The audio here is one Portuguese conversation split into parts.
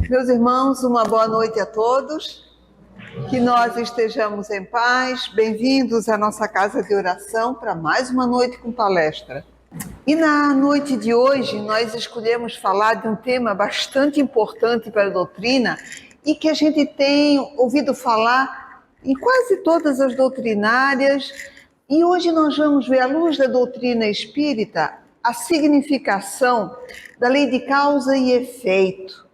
Meus irmãos, uma boa noite a todos, que nós estejamos em paz, bem-vindos à nossa casa de oração para mais uma noite com palestra. E na noite de hoje nós escolhemos falar de um tema bastante importante para a doutrina e que a gente tem ouvido falar em quase todas as doutrinárias, e hoje nós vamos ver à luz da doutrina espírita a significação da lei de causa e efeito.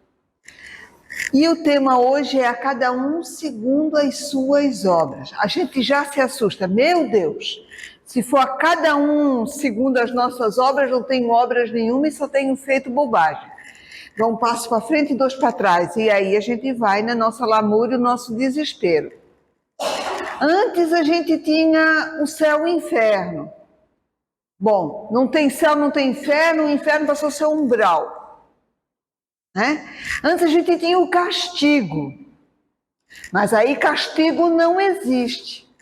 E o tema hoje é a cada um segundo as suas obras. A gente já se assusta, meu Deus, se for a cada um segundo as nossas obras, não tenho obras nenhuma e só tenho feito bobagem. Dá um passo para frente e dois para trás, e aí a gente vai na nossa lamúria e o nosso desespero. Antes a gente tinha o céu e o inferno. Bom, não tem céu, não tem inferno, o inferno passou a ser um umbral. Antes a gente tinha o castigo, mas aí castigo não existe.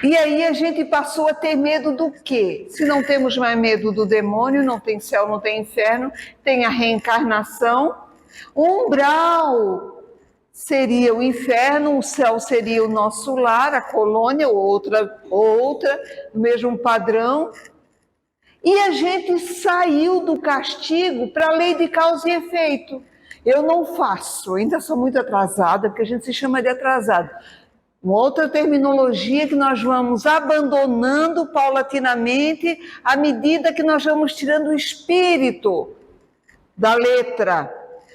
E aí a gente passou a ter medo do quê? Se não temos mais medo do demônio, não tem céu, não tem inferno, tem a reencarnação. O umbral seria o inferno, o céu seria o nosso lar, a colônia, outra, no mesmo padrão. E a gente saiu do castigo para a lei de causa e efeito. Eu não faço, ainda sou muito atrasada, porque a gente se chama de atrasado. Uma outra terminologia que nós vamos abandonando paulatinamente à medida que nós vamos tirando o espírito da letra.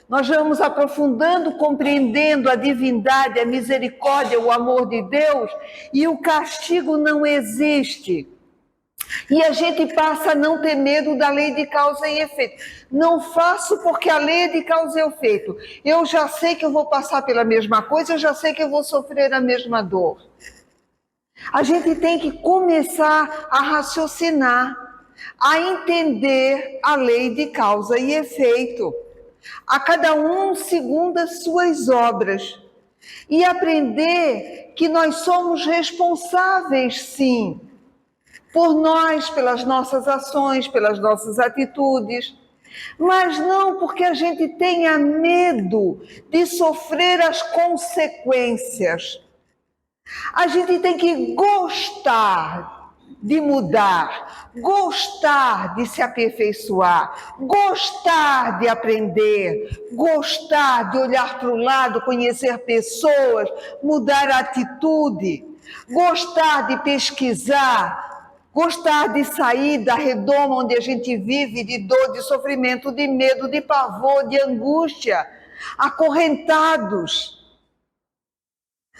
Nós vamos aprofundando, compreendendo a divindade, a misericórdia, o amor de Deus, e o castigo não existe. E a gente passa a não ter medo da lei de causa e efeito. Não faço porque a lei de causa e efeito. Eu já sei que eu vou passar pela mesma coisa, eu já sei que eu vou sofrer a mesma dor. A gente tem que começar a raciocinar, a entender a lei de causa e efeito. A cada um segundo as suas obras. E aprender que nós somos responsáveis, sim, por nós, pelas nossas ações, pelas nossas atitudes, mas não porque a gente tenha medo de sofrer as consequências. A gente tem que gostar de mudar, gostar de se aperfeiçoar, gostar de aprender, gostar de olhar para o lado, conhecer pessoas, mudar a atitude, gostar de pesquisar, gostar de sair da redoma onde a gente vive, de dor, de sofrimento, de medo, de pavor, de angústia, acorrentados.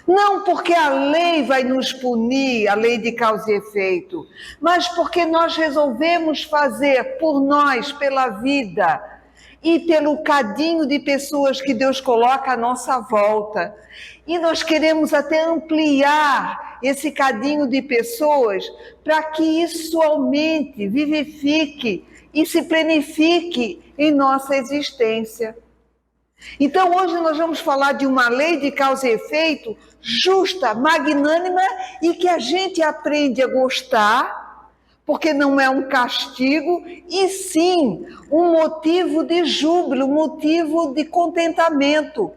Não porque a lei vai nos punir, a lei de causa e efeito, mas porque nós resolvemos fazer por nós, pela vida e pelo cadinho de pessoas que Deus coloca à nossa volta. E nós queremos até ampliar esse cadinho de pessoas para que isso aumente, vivifique e se planifique em nossa existência. Então hoje nós vamos falar de uma lei de causa e efeito justa, magnânima e que a gente aprende a gostar, porque não é um castigo, e sim um motivo de júbilo, um motivo de contentamento,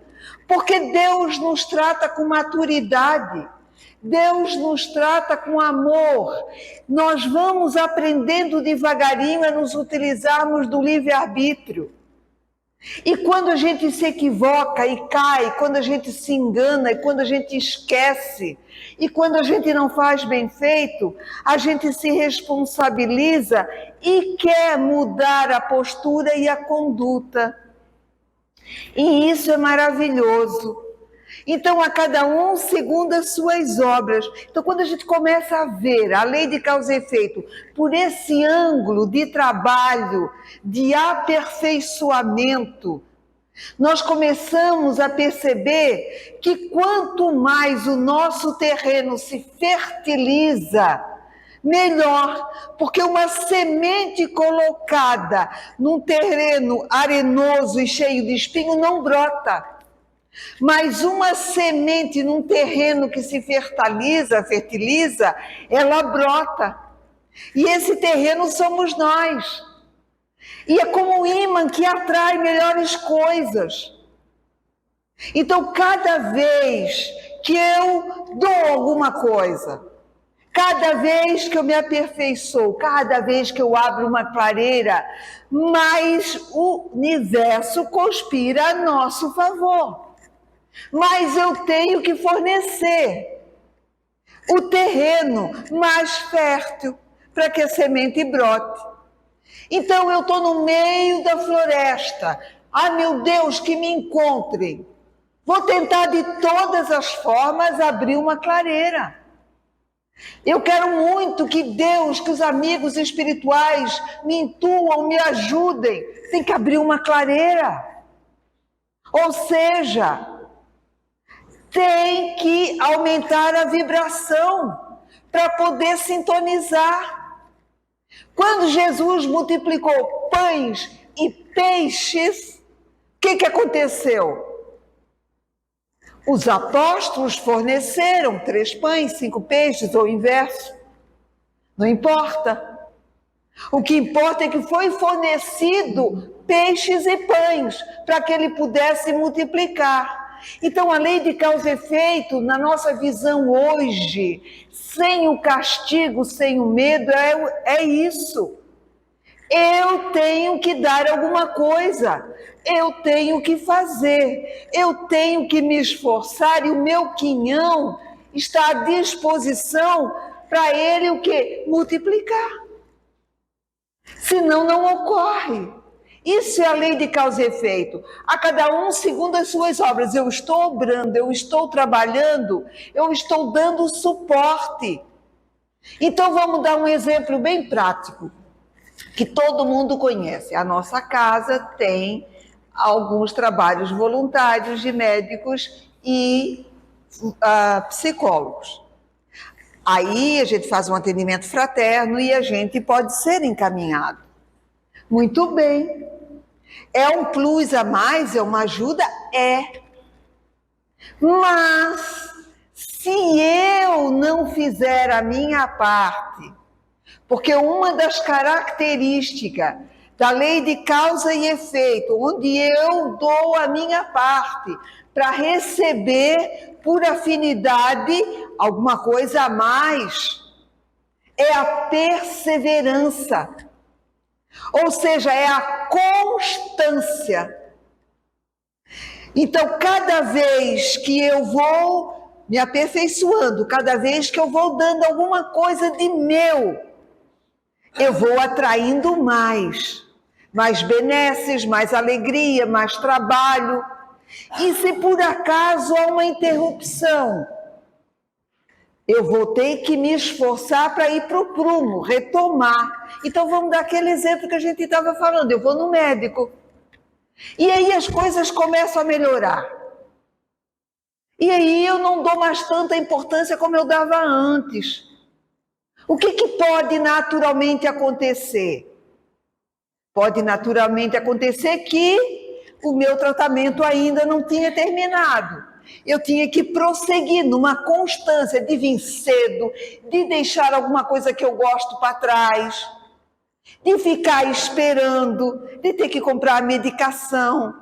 porque Deus nos trata com maturidade, Deus nos trata com amor. Nós vamos aprendendo devagarinho a nos utilizarmos do livre-arbítrio. E quando a gente se equivoca e cai, quando a gente se engana e quando a gente esquece, e quando a gente não faz bem feito, a gente se responsabiliza e quer mudar a postura e a conduta. E isso é maravilhoso. Então, a cada um segundo as suas obras. Então, quando a gente começa a ver a lei de causa e efeito por esse ângulo de trabalho, de aperfeiçoamento, nós começamos a perceber que quanto mais o nosso terreno se fertiliza, melhor, porque uma semente colocada num terreno arenoso e cheio de espinho não brota. Mas uma semente num terreno que se fertiliza, ela brota. E esse terreno somos nós. E é como um ímã que atrai melhores coisas. Então, cada vez que eu dou alguma coisa, cada vez que eu me aperfeiçoo, cada vez que eu abro uma clareira, mais o universo conspira a nosso favor. Mas eu tenho que fornecer o terreno mais fértil para que a semente brote. Então eu estou no meio da floresta. Ah, meu Deus, que me encontrem. Vou tentar de todas as formas abrir uma clareira. Eu quero muito que Deus, que os amigos espirituais me intuam, me ajudem. Tem que abrir uma clareira. Ou seja, tem que aumentar a vibração para poder sintonizar. Quando Jesus multiplicou pães e peixes, o que aconteceu? Os apóstolos forneceram 3 pães, 5 peixes, ou o inverso. Não importa. O que importa é que foi fornecido peixes e pães para que ele pudesse multiplicar. Então, a lei de causa e efeito, na nossa visão hoje, sem o castigo, sem o medo, é isso. Eu tenho que dar alguma coisa, eu tenho que fazer, eu tenho que me esforçar e o meu quinhão está à disposição para ele o quê? Multiplicar. Senão não ocorre. Isso é a lei de causa e efeito. A cada um segundo as suas obras. Eu estou obrando, eu estou trabalhando, eu estou dando suporte. Então vamos dar um exemplo bem prático, que todo mundo conhece. A nossa casa tem alguns trabalhos voluntários de médicos e psicólogos. Aí a gente faz um atendimento fraterno e a gente pode ser encaminhado. Muito bem. É um plus a mais? É uma ajuda? É. Mas, se eu não fizer a minha parte, porque uma das características da lei de causa e efeito, onde eu dou a minha parte para receber por afinidade alguma coisa a mais, é a perseverança. Ou seja, é a constância. Então, cada vez que eu vou me aperfeiçoando, cada vez que eu vou dando alguma coisa de meu, eu vou atraindo mais benesses, mais alegria, mais trabalho. E se por acaso há uma interrupção, eu vou ter que me esforçar para ir para o prumo, retomar. Então vamos dar aquele exemplo que a gente estava falando, eu vou no médico. E aí as coisas começam a melhorar. E aí eu não dou mais tanta importância como eu dava antes. O que pode naturalmente acontecer? Pode naturalmente acontecer que o meu tratamento ainda não tinha terminado. Eu tinha que prosseguir numa constância de vir cedo, de deixar alguma coisa que eu gosto para trás, de ficar esperando, de ter que comprar a medicação,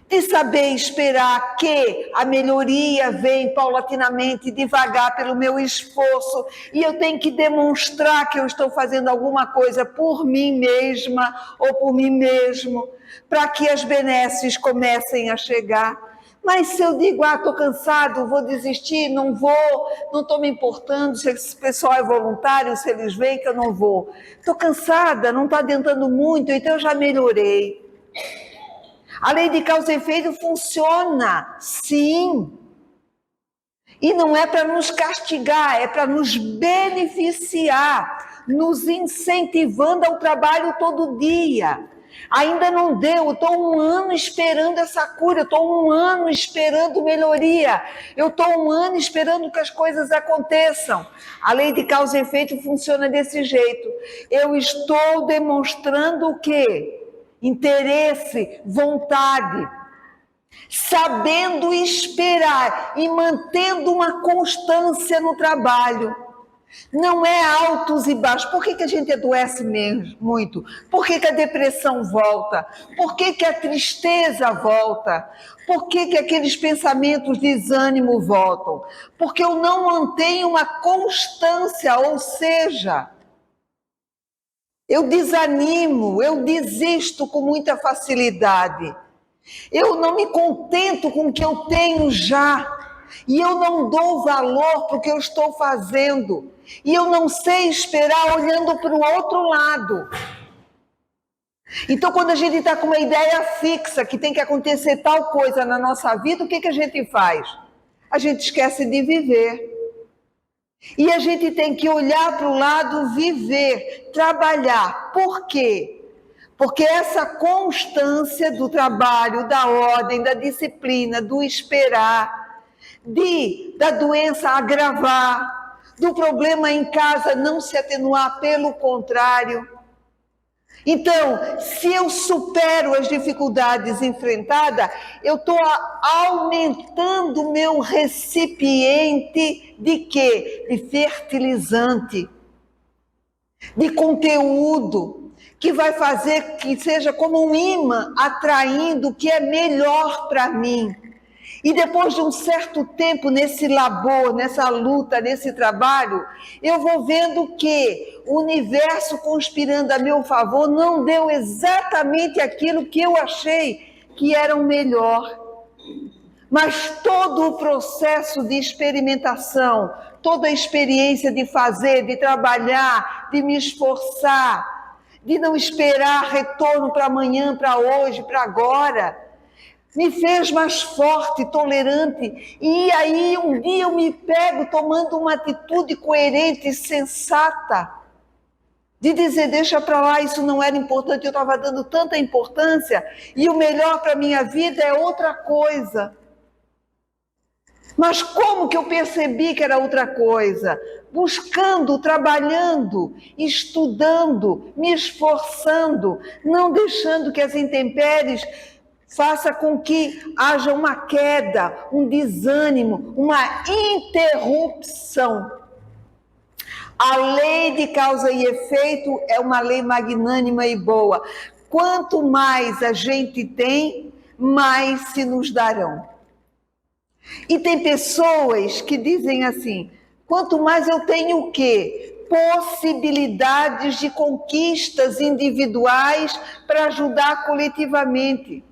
de saber esperar que a melhoria vem paulatinamente, devagar pelo meu esforço, e eu tenho que demonstrar que eu estou fazendo alguma coisa por mim mesma ou por mim mesmo, para que as benesses comecem a chegar. Mas se eu digo, estou cansado, vou desistir, não estou me importando se esse pessoal é voluntário, se eles veem que eu não vou. Estou cansada, não está adiantando muito, então eu já melhorei. A lei de causa e efeito funciona, sim. E não é para nos castigar, é para nos beneficiar, nos incentivando ao trabalho todo dia. Ainda não deu, eu estou 1 ano esperando essa cura, eu estou 1 ano esperando melhoria, eu estou 1 ano esperando que as coisas aconteçam. A lei de causa e efeito funciona desse jeito. Eu estou demonstrando o quê? Interesse, vontade, sabendo esperar e mantendo uma constância no trabalho. Não é altos e baixos. Por que a gente adoece muito? Por que a depressão volta? Por que a tristeza volta? Por que aqueles pensamentos de desânimo voltam? Porque eu não mantenho uma constância, ou seja, eu desanimo, eu desisto com muita facilidade. Eu não me contento com o que eu tenho já. E eu não dou valor para o que eu estou fazendo. E eu não sei esperar olhando para o outro lado. Então, quando a gente está com uma ideia fixa que tem que acontecer tal coisa na nossa vida, o que a gente faz? A gente esquece de viver. E a gente tem que olhar para o lado, viver, trabalhar. Por quê? Porque essa constância do trabalho, da ordem, da disciplina, do esperar, da doença agravar, do problema em casa não se atenuar, pelo contrário. Então, se eu supero as dificuldades enfrentadas, eu estou aumentando o meu recipiente de quê? De fertilizante, de conteúdo, que vai fazer que seja como um imã atraindo o que é melhor para mim. E depois de um certo tempo nesse labor, nessa luta, nesse trabalho, eu vou vendo que o universo conspirando a meu favor não deu exatamente aquilo que eu achei que era o melhor. Mas todo o processo de experimentação, toda a experiência de fazer, de trabalhar, de me esforçar, de não esperar retorno para amanhã, para hoje, para agora, me fez mais forte, tolerante, e aí um dia eu me pego tomando uma atitude coerente e sensata, de dizer, deixa para lá, isso não era importante, eu estava dando tanta importância, e o melhor para a minha vida é outra coisa. Mas como que eu percebi que era outra coisa? Buscando, trabalhando, estudando, me esforçando, não deixando que as intempéries faça com que haja uma queda, um desânimo, uma interrupção. A lei de causa e efeito é uma lei magnânima e boa. Quanto mais a gente tem, mais se nos darão. E tem pessoas que dizem assim, quanto mais eu tenho o quê? Possibilidades de conquistas individuais para ajudar coletivamente.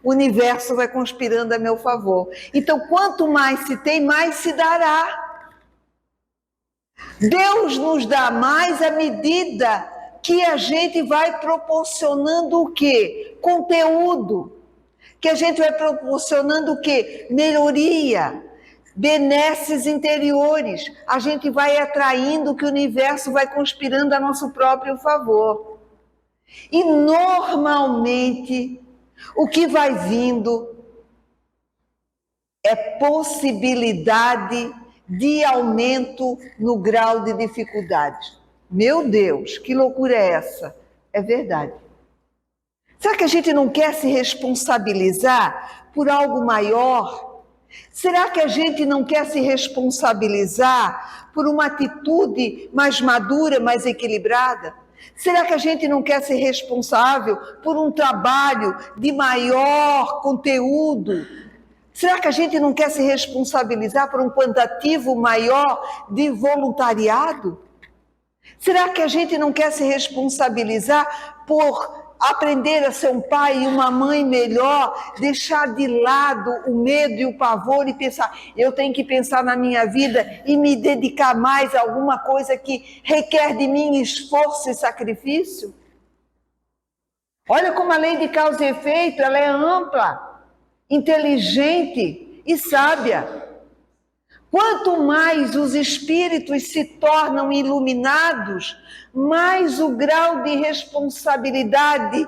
O universo vai conspirando a meu favor. Então, quanto mais se tem, mais se dará. Deus nos dá mais à medida que a gente vai proporcionando o quê? Conteúdo. Que a gente vai proporcionando o quê? Melhoria, benesses interiores. A gente vai atraindo que o universo vai conspirando a nosso próprio favor. E normalmente o que vai vindo é possibilidade de aumento no grau de dificuldade. Meu Deus, que loucura é essa? É verdade. Será que a gente não quer se responsabilizar por algo maior? Será que a gente não quer se responsabilizar por uma atitude mais madura, mais equilibrada? Será que a gente não quer ser responsável por um trabalho de maior conteúdo? Será que a gente não quer se responsabilizar por um quantitativo maior de voluntariado? Será que a gente não quer se responsabilizar por aprender a ser um pai e uma mãe melhor, deixar de lado o medo e o pavor e pensar, eu tenho que pensar na minha vida e me dedicar mais a alguma coisa que requer de mim esforço e sacrifício? Olha como a lei de causa e efeito, ela é ampla, inteligente e sábia. Quanto mais os espíritos se tornam iluminados, mais o grau de responsabilidade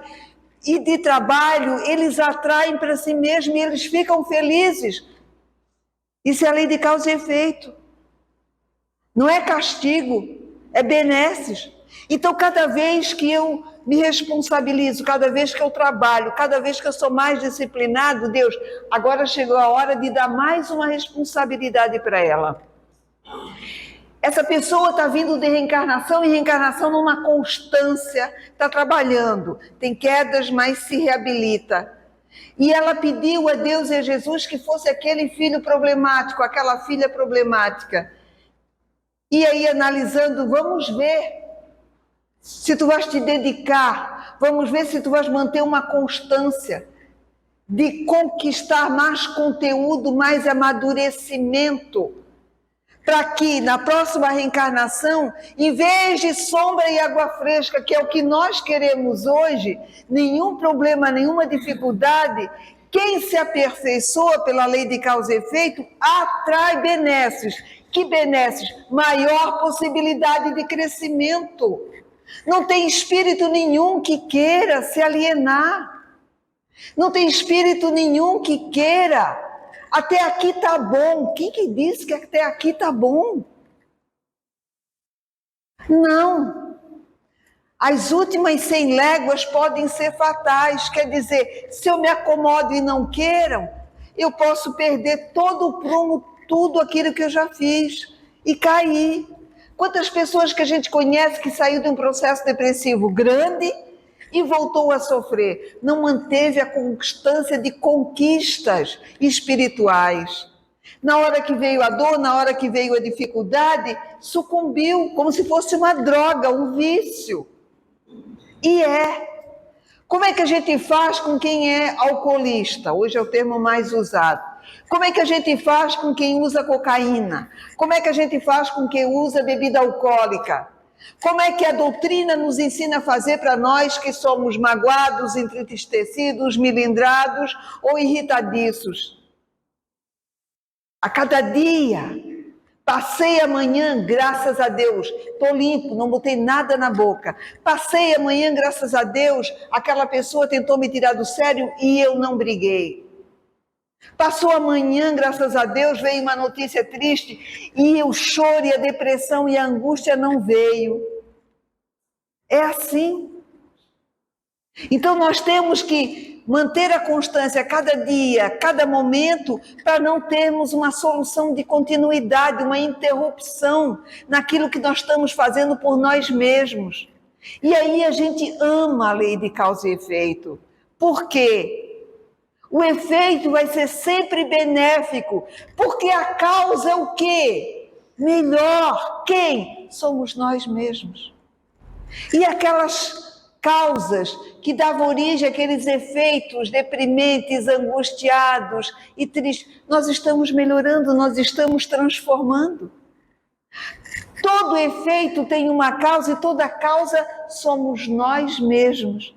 e de trabalho eles atraem para si mesmos e eles ficam felizes. Isso é a lei de causa e efeito. Não é castigo, é benesses. Então, cada vez que eu me responsabilizo, cada vez que eu trabalho, cada vez que eu sou mais disciplinado, Deus, agora chegou a hora de dar mais uma responsabilidade para ela. Essa pessoa está vindo de reencarnação e reencarnação numa constância, está trabalhando, tem quedas, mas se reabilita. E ela pediu a Deus e a Jesus que fosse aquele filho problemático, aquela filha problemática. E aí, analisando, vamos ver se tu vais te dedicar, vamos ver se tu vais manter uma constância de conquistar mais conteúdo, mais amadurecimento, para que na próxima reencarnação, em vez de sombra e água fresca, que é o que nós queremos hoje, nenhum problema, nenhuma dificuldade, quem se aperfeiçoa pela lei de causa e efeito atrai benesses. Que benesses? Maior possibilidade de crescimento. Não tem espírito nenhum que queira se alienar. Não tem espírito nenhum que queira. Até aqui tá bom. Quem que disse que até aqui tá bom? Não. As últimas 100 léguas podem ser fatais. Quer dizer, se eu me acomodo e não queiram, eu posso perder todo o prumo, tudo aquilo que eu já fiz e cair. Quantas pessoas que a gente conhece que saiu de um processo depressivo grande e voltou a sofrer, não manteve a constância de conquistas espirituais. Na hora que veio a dor, na hora que veio a dificuldade, sucumbiu como se fosse uma droga, um vício. E como é que a gente faz com quem é alcoolista? Hoje é o termo mais usado. Como é que a gente faz com quem usa cocaína? Como é que a gente faz com quem usa bebida alcoólica? Como é que a doutrina nos ensina a fazer para nós que somos magoados, entristecidos, milindrados ou irritadiços? A cada dia, passei amanhã, graças a Deus, estou limpo, não botei nada na boca. Passei amanhã, graças a Deus, aquela pessoa tentou me tirar do sério e eu não briguei. Passou amanhã, graças a Deus, veio uma notícia triste e o choro e a depressão e a angústia não veio. É assim. Então nós temos que manter a constância cada dia, cada momento, para não termos uma solução de continuidade, uma interrupção naquilo que nós estamos fazendo por nós mesmos. E aí a gente ama a lei de causa e efeito. Por quê? O efeito vai ser sempre benéfico, porque a causa é o quê? Melhor. Quem? Somos nós mesmos. E aquelas causas que davam origem àqueles efeitos deprimentes, angustiados e tristes, nós estamos melhorando, nós estamos transformando. Todo efeito tem uma causa e toda causa somos nós mesmos.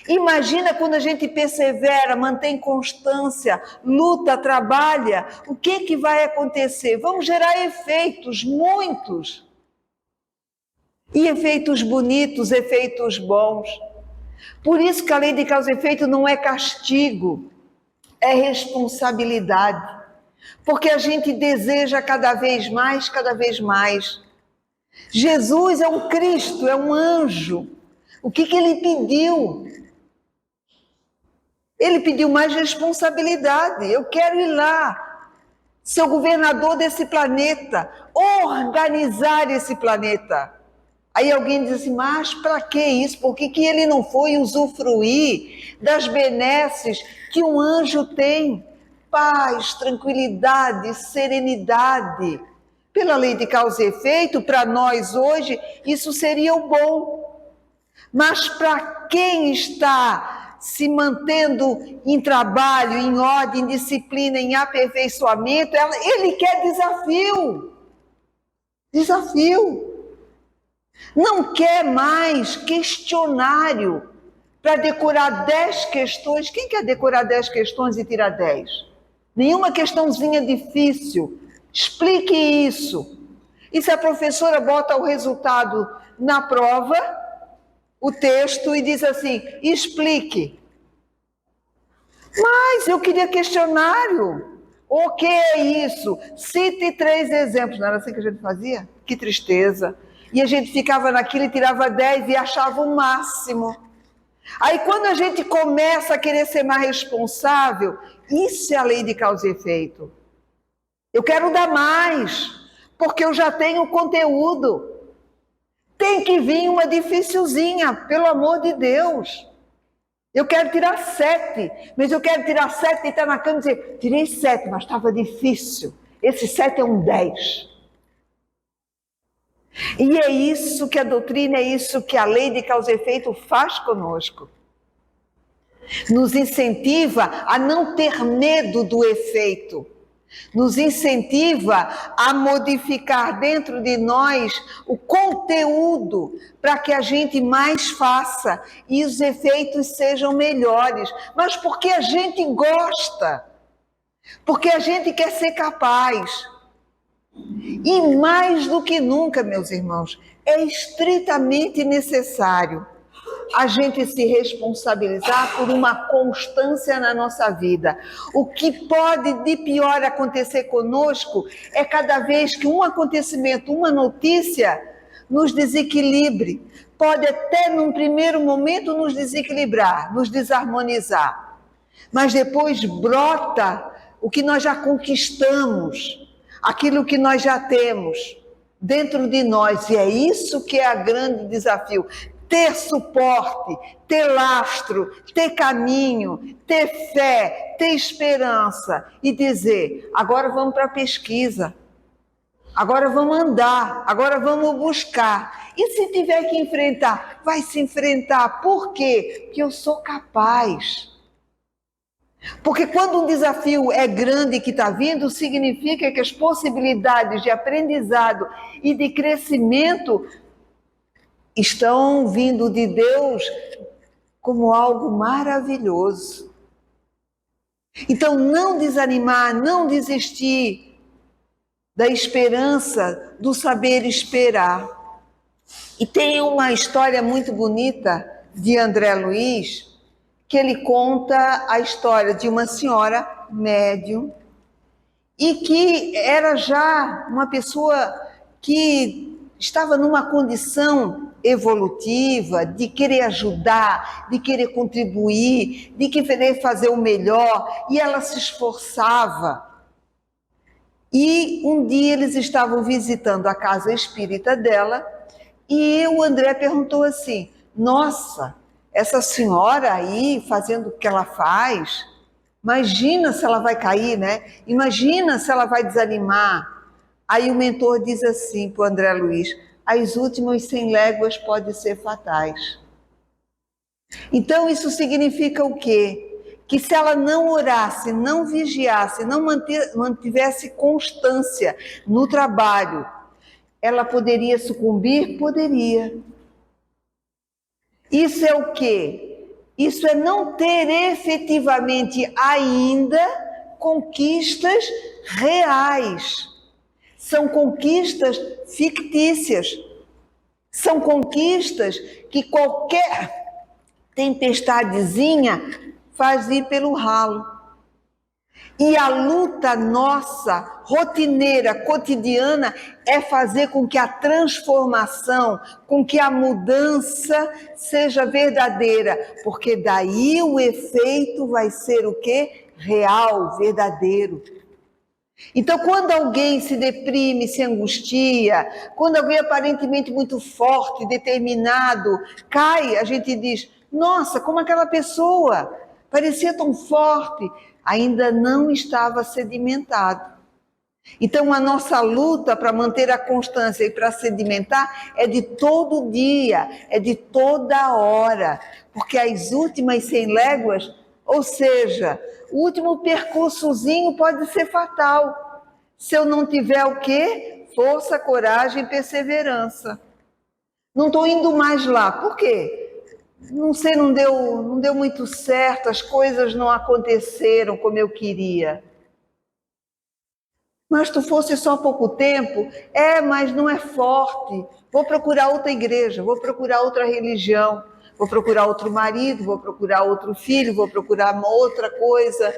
Imagina quando a gente persevera, mantém constância, luta, trabalha, o que vai acontecer? Vamos gerar efeitos, muitos. E efeitos bonitos, efeitos bons. Por isso que a lei de causa e efeito não é castigo, é responsabilidade. Porque a gente deseja cada vez mais, cada vez mais. Jesus é um Cristo, é um anjo. O que ele pediu? Ele pediu mais responsabilidade. Eu quero ir lá, ser o governador desse planeta, organizar esse planeta. Aí alguém diz assim, mas para que isso? Por que ele não foi usufruir das benesses que um anjo tem? Paz, tranquilidade, serenidade. Pela lei de causa e efeito, para nós hoje, isso seria o bom. Mas para quem está se mantendo em trabalho, em ordem, em disciplina, em aperfeiçoamento, ele quer desafio. Desafio. Não quer mais questionário para decorar 10 questões. Quem quer decorar 10 questões e tirar 10? Nenhuma questãozinha difícil. Explique isso. E se a professora bota o resultado na prova, o texto, e diz assim, explique. Mas eu queria questionário. O que é isso? Cite 3 exemplos. Não era assim que a gente fazia? Que tristeza. E a gente ficava naquilo e tirava 10 e achava o máximo. Aí quando a gente começa a querer ser mais responsável, isso é a lei de causa e efeito. Eu quero dar mais. porque eu já tenho conteúdo. Tem que vir uma dificilzinha, pelo amor de Deus. Eu quero tirar 7, mas eu quero tirar 7 e estar na cama e dizer, tirei 7, mas estava difícil. Esse 7 é um 10. E é isso que a doutrina, é isso que a lei de causa e efeito faz conosco. Nos incentiva a não ter medo do efeito. Nos incentiva a modificar dentro de nós o conteúdo para que a gente mais faça e os efeitos sejam melhores. Mas porque a gente gosta, porque a gente quer ser capaz. E mais do que nunca, meus irmãos, é estritamente necessário a gente se responsabilizar por uma constância na nossa vida. O que pode de pior acontecer conosco é cada vez que um acontecimento, uma notícia, nos desequilibre. Pode até num primeiro momento nos desequilibrar, nos desarmonizar. Mas depois brota o que nós já conquistamos, aquilo que nós já temos dentro de nós. E é isso que é o grande desafio. Ter suporte, ter lastro, ter caminho, ter fé, ter esperança e dizer, agora vamos para a pesquisa, agora vamos andar, agora vamos buscar. E se tiver que enfrentar, vai se enfrentar. Por quê? Porque eu sou capaz. Porque quando um desafio é grande que está vindo, significa que as possibilidades de aprendizado e de crescimento estão vindo de Deus como algo maravilhoso. Então, não desanimar, não desistir da esperança, do saber esperar. E tem uma história muito bonita de André Luiz, que ele conta a história de uma senhora médium e que era já uma pessoa que estava numa condição evolutiva, de querer ajudar, de querer contribuir, de querer fazer o melhor, e ela se esforçava. E um dia eles estavam visitando a casa espírita dela, e o André perguntou assim, nossa, essa senhora aí fazendo o que ela faz, imagina se ela vai cair, né? Imagina se ela vai desanimar. Aí o mentor diz assim para o André Luiz, as últimas 100 léguas podem ser fatais. Então isso significa o quê? Que se ela não orasse, não vigiasse, não mantivesse constância no trabalho, ela poderia sucumbir? Poderia. Isso é o quê? Isso é não ter efetivamente ainda conquistas reais. São conquistas fictícias. São conquistas que qualquer tempestadezinha faz ir pelo ralo. E a luta nossa, rotineira, cotidiana, é fazer com que a transformação, com que a mudança seja verdadeira, porque daí o efeito vai ser o quê? Real, verdadeiro. Então, quando alguém se deprime, se angustia, quando alguém aparentemente muito forte, determinado, cai, a gente diz, nossa, como aquela pessoa, parecia tão forte, ainda não estava sedimentado. Então, a nossa luta para manter a constância e para sedimentar é de todo dia, é de toda hora, porque as últimas 100 léguas, ou seja, o último percursozinho pode ser fatal. Se eu não tiver o quê? Força, coragem e perseverança. Não estou indo mais lá. Por quê? Não sei, não deu muito certo, as coisas não aconteceram como eu queria. Mas tu fosse só pouco tempo? Mas não é forte. Vou procurar outra igreja, vou procurar outra religião, vou procurar outro marido, vou procurar outro filho, vou procurar uma outra coisa.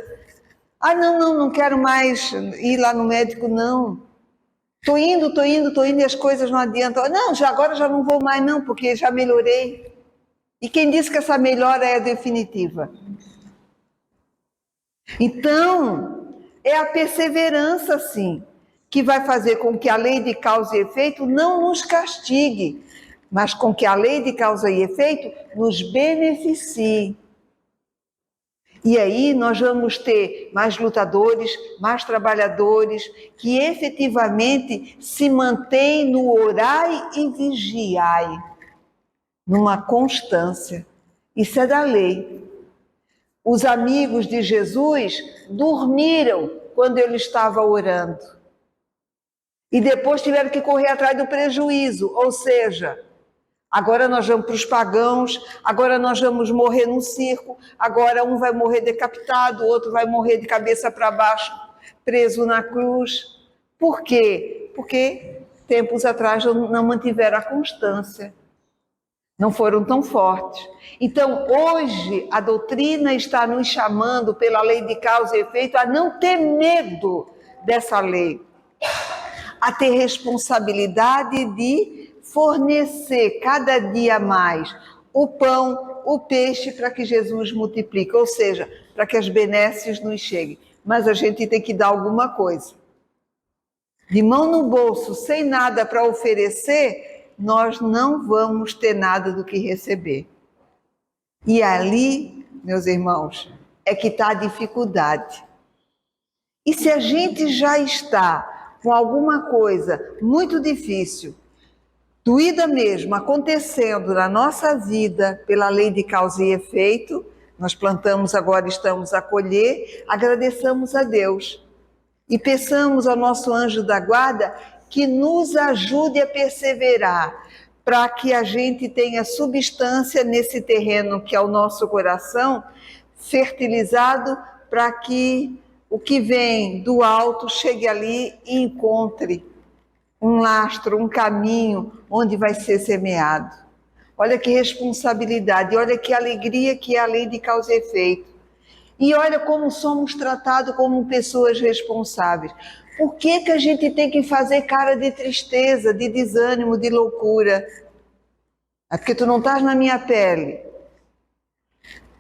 Não quero mais ir lá no médico, não. Tô indo e as coisas não adiantam. Não, agora já não vou mais não, porque já melhorei. E quem disse que essa melhora é definitiva? Então, é a perseverança, sim, que vai fazer com que a lei de causa e efeito não nos castigue, mas com que a lei de causa e efeito nos beneficie. E aí nós vamos ter mais lutadores, mais trabalhadores, que efetivamente se mantêm no orai e vigiai, numa constância. Isso é da lei. Os amigos de Jesus dormiram quando ele estava orando. E depois tiveram que correr atrás do prejuízo, ou seja, agora nós vamos para os pagãos, agora nós vamos morrer num circo, agora um vai morrer decapitado, o outro vai morrer de cabeça para baixo, preso na cruz. Por quê? Porque tempos atrás não mantiveram a constância, não foram tão fortes. Então, hoje, a doutrina está nos chamando, pela lei de causa e efeito, a não ter medo dessa lei, a ter responsabilidade de fornecer cada dia mais o pão, o peixe, para que Jesus multiplique, ou seja, para que as benesses nos cheguem. Mas a gente tem que dar alguma coisa. De mão no bolso, sem nada para oferecer, nós não vamos ter nada do que receber. E ali, meus irmãos, é que está a dificuldade. E se a gente já está com alguma coisa muito difícil, doída mesmo, acontecendo na nossa vida pela lei de causa e efeito, nós plantamos, agora estamos a colher, agradeçamos a Deus e peçamos ao nosso anjo da guarda que nos ajude a perseverar, para que a gente tenha substância nesse terreno que é o nosso coração, fertilizado, para que o que vem do alto chegue ali e encontre um lastro, um caminho onde vai ser semeado. Olha que responsabilidade, olha que alegria que é a lei de causa e efeito. E olha como somos tratados como pessoas responsáveis. Por que a gente tem que fazer cara de tristeza, de desânimo, de loucura? É porque tu não estás na minha pele.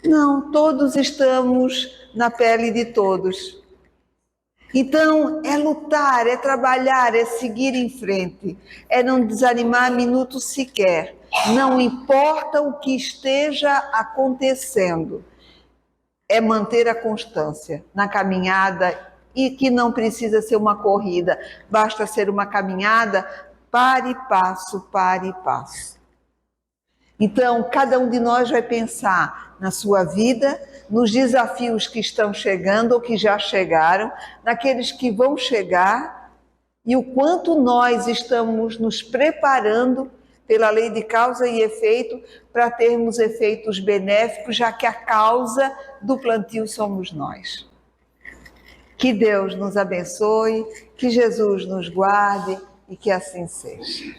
Não, todos estamos na pele de todos. Então, é lutar, é trabalhar, é seguir em frente, é não desanimar minuto sequer. Não importa o que esteja acontecendo, é manter a constância na caminhada, e que não precisa ser uma corrida, basta ser uma caminhada, para e passo, para e passo. Então, cada um de nós vai pensar na sua vida, nos desafios que estão chegando ou que já chegaram, naqueles que vão chegar, e o quanto nós estamos nos preparando pela lei de causa e efeito para termos efeitos benéficos, já que a causa do plantio somos nós. Que Deus nos abençoe, que Jesus nos guarde e que assim seja.